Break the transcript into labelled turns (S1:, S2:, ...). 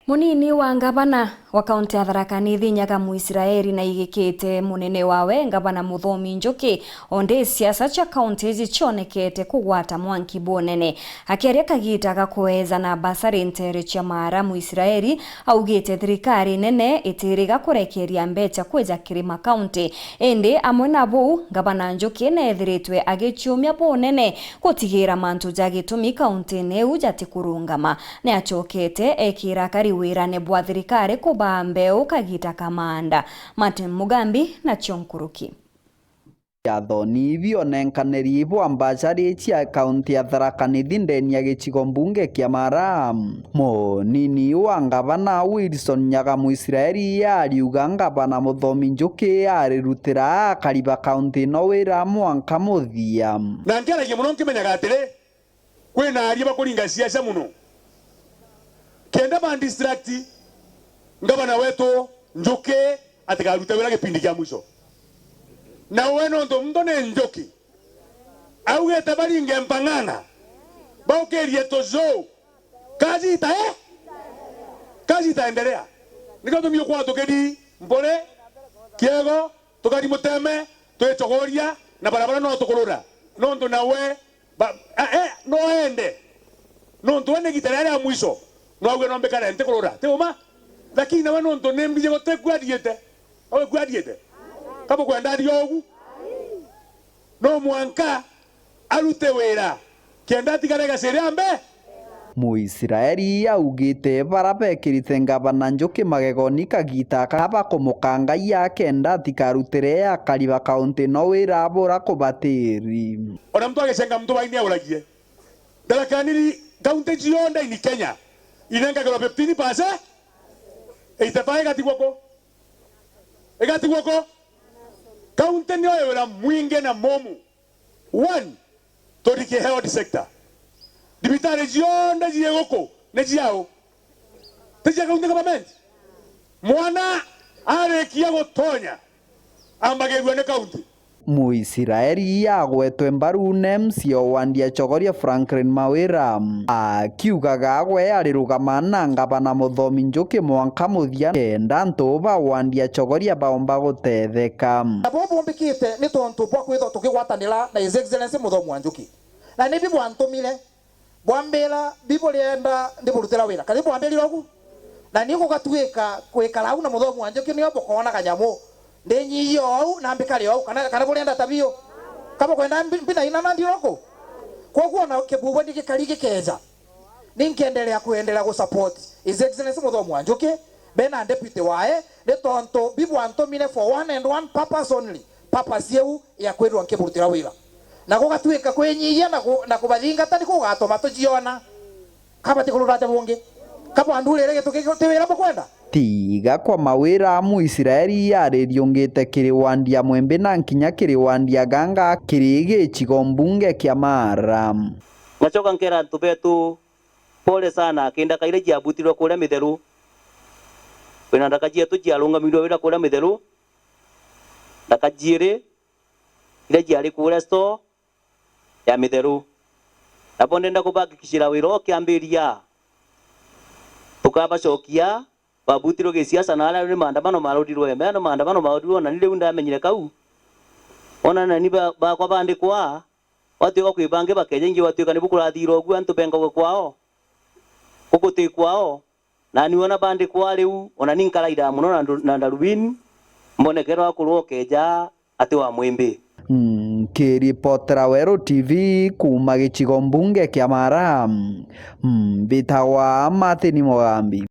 S1: Munini wa ngavana wa kaunti ya Tharaka Nithi Nyaga Muisiraeli na igikite munene wawe ngavana Muthomi Njuki onde siasa cha kaunti ici cionekete kugwata mwanki bonene akiaria kagita gakweza na basari ntere cia mara Muisiraeli augite thirikari nene itiriga kurekeria mbeca kweja kirima kaunti indi amwe nabo ngavana Njuki nethiritwe agichumia bonene gutigira mantu jagitumi kaunti neu jatikurungama ne achokete ekira wirane bwa thirikari kuba mbeu kagita kamanda Martin Mugambi na Chonkuruki
S2: Yathoni vionenkaneri bwa mbachari cia kaunti ya Tharaka Nithi ndeni ya gicigo mbunge kia Mara. Munini wa ngavana Wilson Nyaga Muisiraeli ariuga ngavana Muthomi Njuki arirutira kariba kaunti no wira mwanka muthia
S3: na ngeragie muno nkimenyaga atire kwina aria bakuringa siasa muno kenda ba district ngavana wetu Njuki atikaruta wira gipindi kia mwisho na weno ndo mndone Njuki augete baringe mpang'ana baukerie tozo kazi itaendelea niko tumio kwa tukedi mbore kiego tukadi muteme twechogoria na barabara no tukurura no ndo nawe no ende no ndo ene gitara ya mwisho no agwe no mbekana ente kurura teuma lakini nawe no ndo nembije gote kwadiete awe kwadiete kabo kwenda riogu no mwanka arute wira kenda tigarega seriambe
S2: Muisiraeli augite barabekirite ngavana Njuki magegoni kagita kaba kumukanga ya kenda tikarutire akariba kaunti no wira abura kubatiri
S3: ona mtu agecenga mtu waini auragie Tharaka Nithi kaunti cionda ini Kenya inenga gero 15% eitafae gatigwoko kaunti ni wira mwinge na momu one torike health sector dibitare cionda jiegoko ne jiao tija kaunti government mwana arekia gutonya ambagerwa ne kaunti
S2: Muisiraeli agwetwe mbaru nemsio wandia chogoria Franklin Mawira akiugaga gwe arirugama na ngavana Muthomi Njuki mwanka muthia kenda ntuba wandia chogoria baomba gutetheka
S4: abo bombikite ni tontu bwa kwitho tukigwatanira na His Excellency Muthomi Njuki na ni bibu antumire bwambira bibu lienda ndiburutira wira kali bwambiri ogu na niko gatuika kwikara au na Muthomi Njuki ni obokona kanyamu ndenyi yo na mbikari yo kana bulenda tabio kama kwenda mpina ina nandi yoko kwa kuona kebubo ndikikali kikeja ninkendelea kuendelea ku support His Excellency Muthomi Njuki bena deputy wae ne tonto bibu antomine for one and one purpose only purpose yeu ya kwirwa nkiburutira wira na gugatuika kwenyia na kubathinga tani kugatoma tujiona kama tikururaja bungi kama andulere getukigotewera bokwenda
S2: tiga kwa mawira Muisiraeli aririongite kiriwandia mwembe na nkinya kiriwandia ganga kirige chigo mbunge kia Mara
S5: ngacoka nkera tubetu pole sana kenda kaire jiabutirwa kule mitheru wena ndakajia tujialunga mindo wira kule mitheru ndakajire ile jiali kule store ya mitheru naponde ndakubakikishira wiro kiambiria tukabacokia babutiro gesiasa na ala maandamano marudirwo emeno maandamano marudirwo na nile undamenyire kau ona na ni ba kwa bande kwa watu ko kwibange bakejengi watu kani bukurathiro gwa ntubenga kwao kukuti kwao na niona bande kwa leu ona ninkalaida muno na ndarubini mbonekero akurwo keja ati wa mwimbi
S2: kiripotera Wero TV kuma gicigo mbunge kia Mara mbitawa Martin Mugambi.